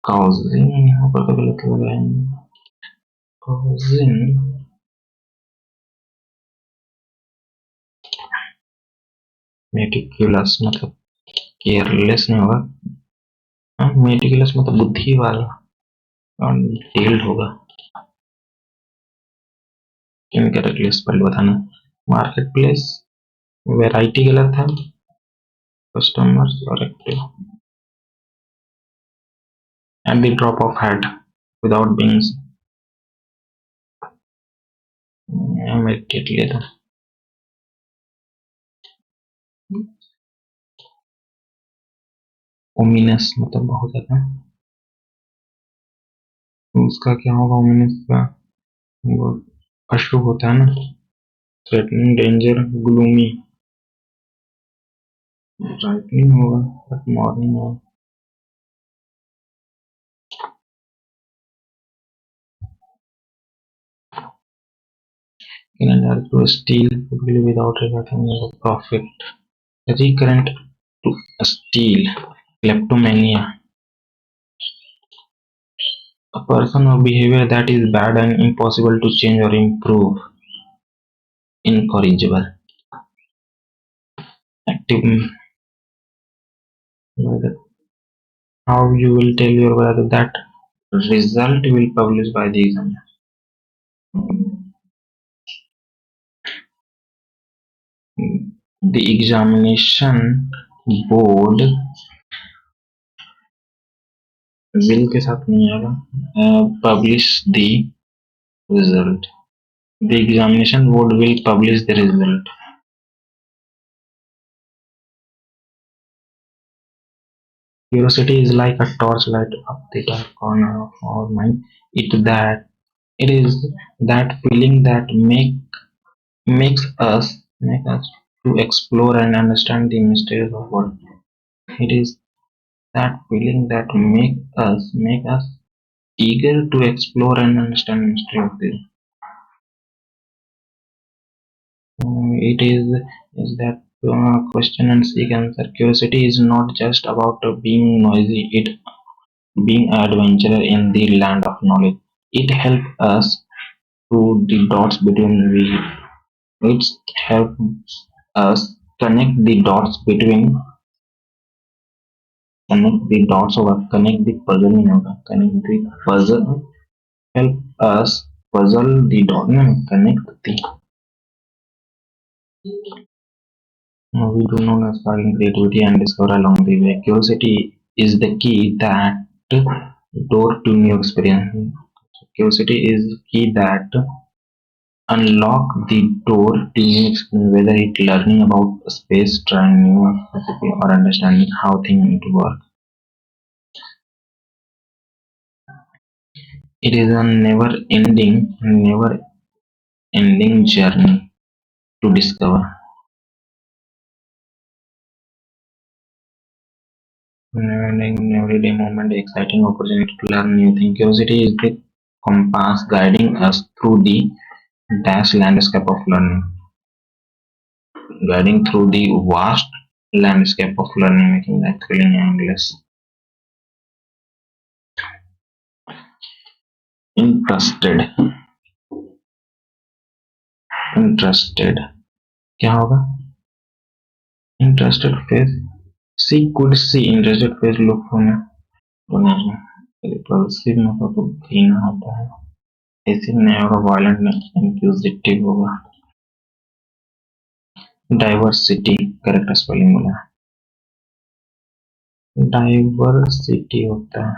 A: causing causing meticulous मतलब careless नहीं होगा. Meticulous मतलब बुद्धि वाला और detailed होगा. Incorrectly पहले बताना. मार्केट प्लेस वेराइटी गलत है. कस्टमर्स और active at the drop of head without being meditate लिया था. ओमिनस मतलब बहुत ज्यादा. उसका क्या होगा ओमिनस का, वो अशुभ होता है ना. थ्रेटनिंग डेंजर ग्लूमी राइटनिंग होगा बट मॉर्निंग होगा. Calendar to steal publicly without regarding the profit. Recurrent to steal. Kleptomania. A person or behavior that is bad and impossible to change or improve. Incorrigible. Active. How you will tell your brother that result will publish by the exam. The examination board will के साथ नहीं आएगा. Publish the result. The examination board will publish the result. Curiosity is like a torchlight up the dark corner of our mind. It is that feeling that makes us to explore and understand the mysteries of world. It is that feeling that make us eager to explore and understand the mystery of the. It is that question and seek answer. Curiosity is not just about being noisy. It being an adventurer in the land of knowledge. It helps us to the dots between it helps us connect the puzzle connect the puzzle help us puzzle the dot no, connect the we do not sparking creativity and discover along the way. Curiosity is the key that door to new experience. Curiosity is key that Unlock the door. Teenage explain whether it learning about space, trying new recipe, or understanding how things work. It is a never-ending journey to discover. Never-ending, everyday moment, exciting opportunity to learn new things. Curiosity is the compass guiding us through the vast landscape of learning. Guiding through the vast landscape of learning, making that thrilling and endless. Interested. Interested. क्या होगा? Interested face. She could see interested face look for me. तो नहीं. Repulsive मतलब तो घृणा होता है. ऐसे नहीं होगा, violent नहीं, inquisitive होगा. Diversity correct spelling बोला. Diversity होता है.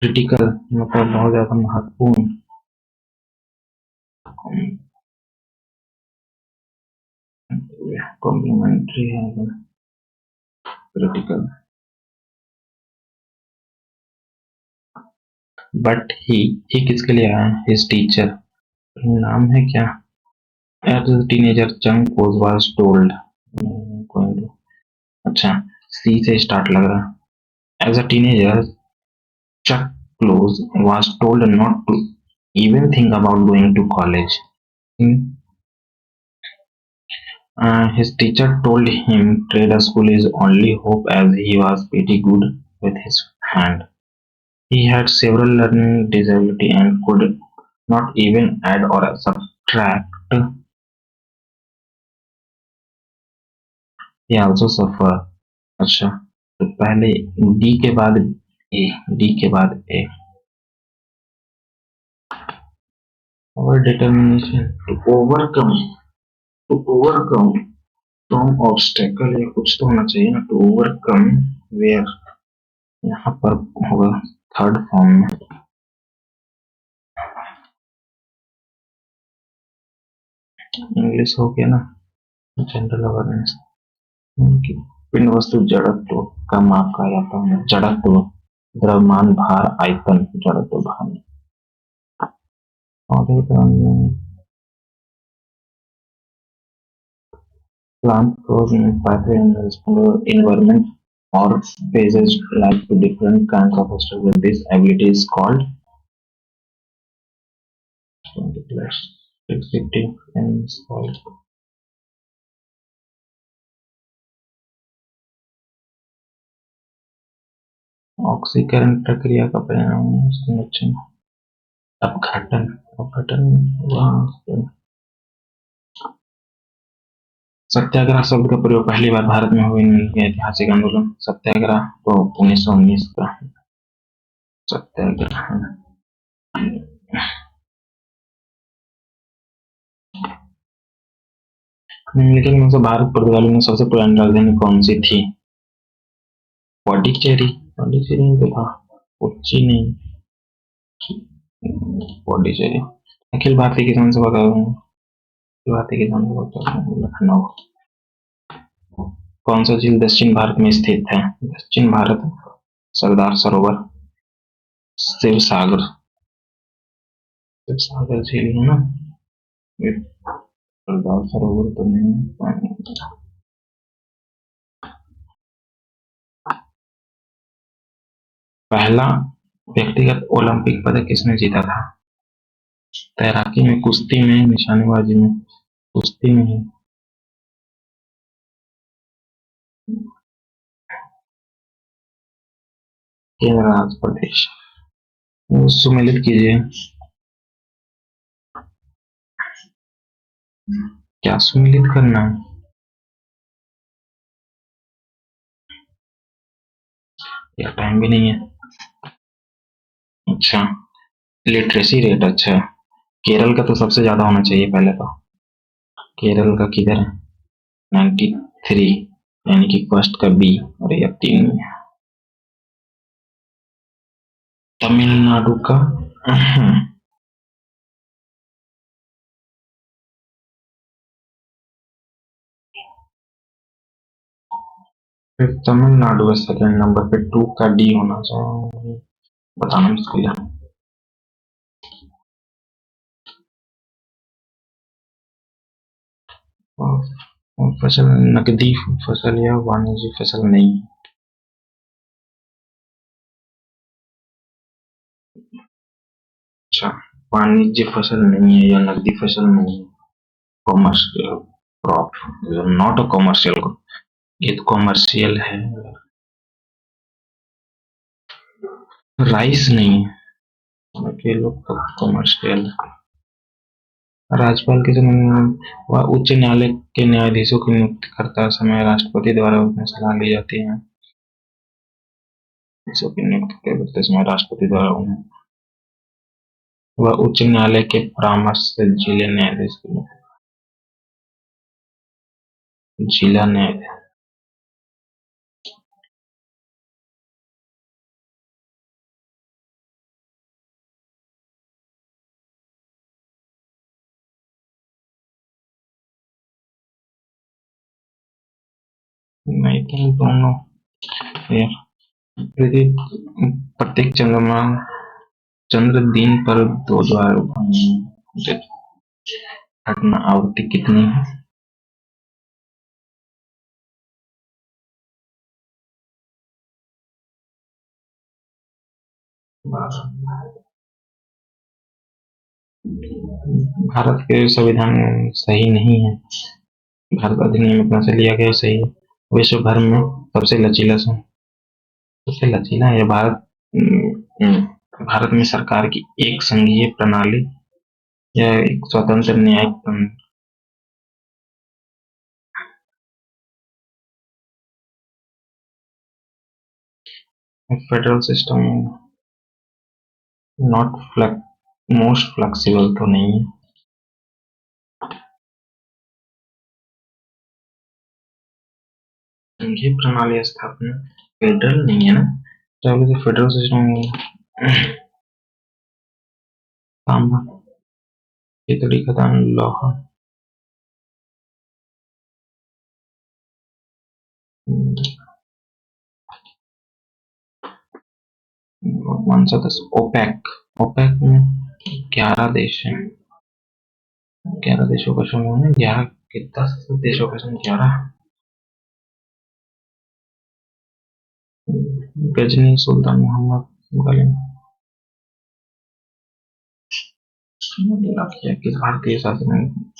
A: Critical मतलब बहुत ज्यादा महत्वपूर्ण. Complimentary है. Critical. But he किसके लिए आया? His teacher. नाम है क्या? As a teenager, Chunk was told. going to अच्छा C से start लग रहा. As a teenager, Chuck Close was told not to even think about going to college. His teacher told him trade school is only hope as he was pretty good with his hand. He had several learning disability and could not even add or subtract. He also suffer. अच्छा तो पहले D के बाद A, D के बाद A. Our determination to overcome some obstacle या कुछ तो होना चाहिए ना. To overcome where यहाँ पर होगा थर्ड फॉर्म में. इंग्लिश हो गया ना. General awareness. पिंड वस्तु जड़त्व का माप कहा जाता है. जड़त्व द्रव्यमान भार आयतन. जड़त्व भार. Plant grows in pathway in the environment or phases like to different kinds of structure. This ability is called executive and soil. ऑक्सीकरण प्रक्रिया का परिणाम संरक्षण. अपघटन. अपघटन. सत्याग्रह शब्द का प्रयोग पहली बार भारत में हुए ऐतिहासिक आंदोलन. सत्याग्रह तो 1919 का सत्याग्रह. निम्नलिखित में से भारत पुर्तगाल में सबसे पुरानी राजधानी कौन सी थी? पौंडीचेरी. पौंडीचेरी नहीं देखा. कोच्चि नहीं. पौंडीचेरी. अखिल भारतीय किसान सभा का भारतीय किसान सभा लखनऊ. कौन सा झील दक्षिण भारत में स्थित है? दक्षिण भारत. सरदार सरोवर. शिव सागर. शिव सागर झील है ना. सरदार सरोवर तो नहीं. पहला व्यक्तिगत ओलंपिक पदक किसने जीता था? तैराकी में, कुश्ती में, निशानेबाजी में. कुश्ती में ही. केरल आंध्र प्रदेश. सुमेलित कीजिए. क्या सुमेलित करना है? या टाइम भी नहीं है. अच्छा लिटरेसी रेट. अच्छा केरल का तो सबसे ज्यादा होना चाहिए पहले तो. केरल का किधर है? 93 यानी कि फर्स्ट का बी और ये 3 में. तमिलनाडु का फिर तमिलनाडु है सेकंड नंबर पे, 2 का डी होना चाहिए, बताना मुश्किल है। और फसल नकदी फसल या वाणिज्यिक फसल नहीं। अच्छा, वाणिज्य फसल नहीं है या नकदी फसल नहीं है, commercial crop, not a commercial, ये तो कॉमर्शियल है। राइस नहीं है, बाकी लोग तो कॉमर्शियल। राज्यपाल के समय में वह उच्च न्यायालय के न्यायाधीशों की नियुक्ति करता समय राष्ट्रपति द्वारा उन्हें सलाह ली जाती है। न्यायाधीशों की नियुक्ति करते समय राष्ट्रपति द्वारा उन्हें, वह उच्च न्यायालय के परामर्श से जिला न्यायाधीश की, जिला न्यायाधीश। नहीं तो दोनों यार, प्रत्येक चंद्रमा चंद्र दिन पर 2 बार घटना आवृत्ति कितनी है? भारत के संविधान सही नहीं है, भारत अधिनियम अपना से लिया गया सही है, विश्व भर में सबसे लचीला है भारत। भारत में सरकार की एक संघीय प्रणाली या एक स्वतंत्र न्यायिक federal system not most flexible तो नहीं है। संघीय प्रणाली स्थापना फेडरल नहीं है ना, तो फेडरल सिस्टम तांबा, खिचड़ी खदान, लोहा, कौन सा था? ओपेक, ओपेक में 11 देश हैं, 11 देशों का समूह है, 11 के 10 देशों का समूह 11। गजनी सुल्तान मोहम्मद मुगल किया किस भारतीय शासन में?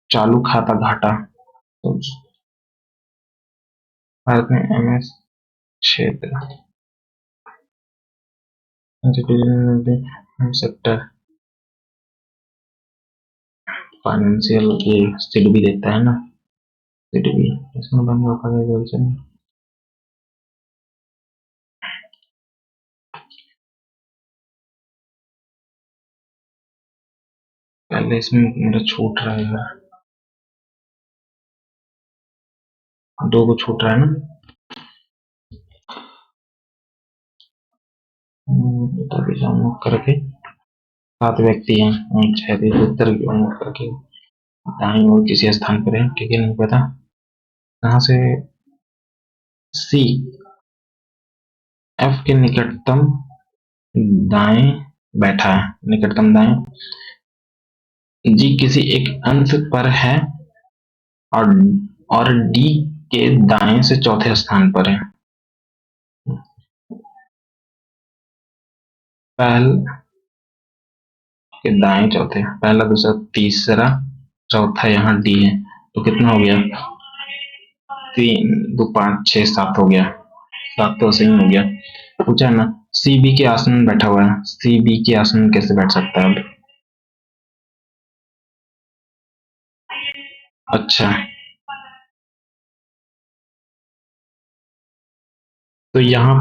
A: चालू खाता घाटा, तो भारत में एमएस क्षेत्र सेक्टर फाइनेंशियल ये सिडबी देता है ना, सिडबी इसमें बैंक ऑफ एग्रीकल्चर। पहले इसमें मेरा छूट रहा है, 2 को छूट रहा है ना। तभी उन्मुख करके 7 व्यक्ति हैं, 6 उत्तर की उन्मुख करके दाईं ओर किसी स्थान पर है, ठीक है, नहीं पता कहाँ से। सी एफ के निकटतम दाएं बैठा है, निकटतम दाएं। जी किसी एक अंश पर है और डी के दाएं से चौथे स्थान पर है। पहल के दाएं चौथे, पहला दूसरा तीसरा चौथा यहाँ डी है, तो कितना हो गया? 3 2 5 6 7 हो गया, 7 तो सही हो गया। पूछा ना सी बी के आसन में बैठा हुआ है, सी बी के आसन में कैसे बैठ सकता है? अच्छा, तो यहाँ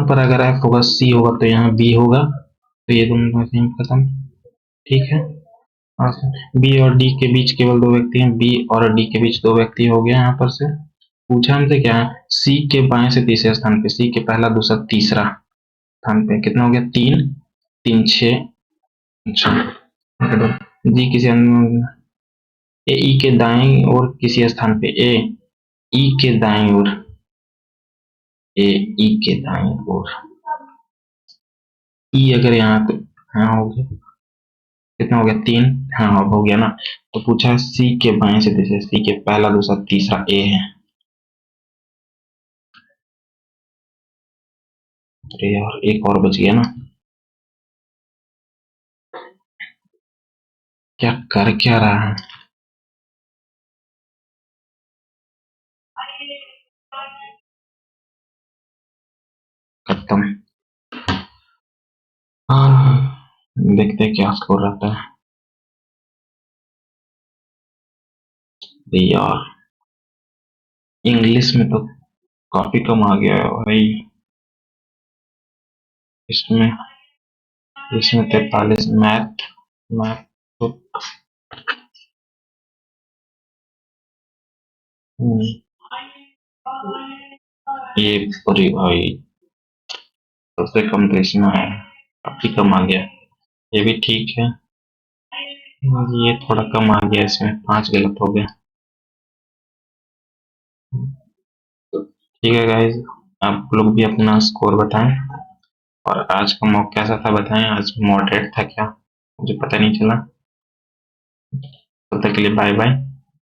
A: पर अगर एफ होगा, सी होगा, तो यहाँ बी होगा, तो ये दोनों सेम खत्म, ठीक है। बी और डी के बीच केवल 2 व्यक्ति हैं, बी और डी के बीच 2 व्यक्ति हो गया यहाँ पर से। पूछा हमसे क्या है? सी के बाएं से तीसरे स्थान पे, सी के पहला दूसरा तीसरा स्थान पे कितना हो गया? 3 3 6। अच्छा, जी किसी अन्य ए ई के दाएं ओर किसी स्थान पे, ए ई के दाएं ओर, ए ई के दाएं ओर, ई अगर यहाँ तो हाँ हो गया, कितना हो गया 3, हाँ अब हो गया ना। तो पूछा है सी के बाएं से, जैसे सी के पहला दूसरा तीसरा ए है। अरे यार एक और बच गया ना, क्या कर क्या रहा है। खत्म। हाँ देखते हैं क्या स्कोर रहता है। अरे यार इंग्लिश में तो काफी कम आ गया है भाई। इसमें इसमें 43, मैथ मैथ तो हम्म, ये पूरी भाई सबसे कम तो इसमें है, काफी कम आ गया। ये भी ठीक है, ये थोड़ा कम आ गया, इसमें 5 गलत हो गया। तो ठीक है गाइज, आप लोग भी अपना स्कोर बताएं, और आज का मॉक कैसा था बताएं, आज मॉडरेट था क्या, मुझे पता नहीं चला। तब तक के लिए बाय बाय।